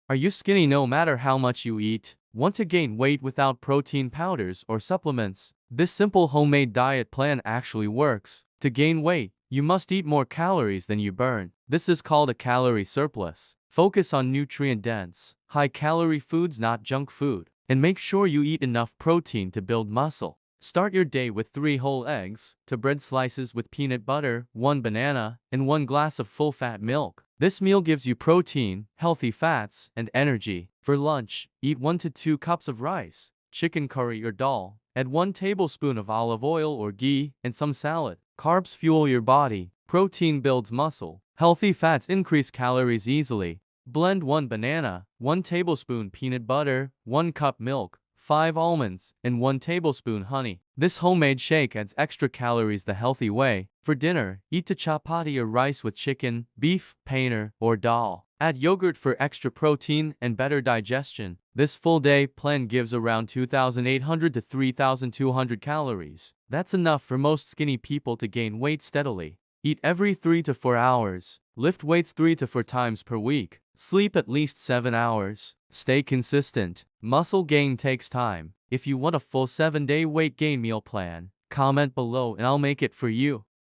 Are you skinny no matter how much you eat? Want to gain weight without protein powders or supplements? This simple homemade diet plan actually works. To gain weight, you must eat more calories than you burn. This is called a calorie surplus. Focus on nutrient-dense, high-calorie foods, not junk food. And make sure you eat enough protein to build muscle. Start your day with 3 whole eggs, 2 bread slices with peanut butter, 1 banana, and 1 glass of full-fat milk. This meal gives you protein, healthy fats, and energy. For lunch, eat 1 to 2 cups of rice, chicken curry or dal. Add 1 tablespoon of olive oil or ghee, and some salad. Carbs fuel your body. Protein builds muscle. Healthy fats increase calories easily. Blend 1 banana, 1 tablespoon peanut butter, 1 cup milk, 5 almonds, and 1 tablespoon honey. This homemade shake adds extra calories the healthy way. For dinner, eat a chapati or rice with chicken, beef, paneer, or dal. Add yogurt for extra protein and better digestion. This full day plan gives around 2,800 to 3,200 calories. That's enough for most skinny people to gain weight steadily. Eat every 3 to 4 hours. Lift weights 3 to 4 times per week. Sleep at least 7 hours. Stay consistent. Muscle gain takes time. If you want a full 7-day weight gain meal plan, comment below and I'll make it for you.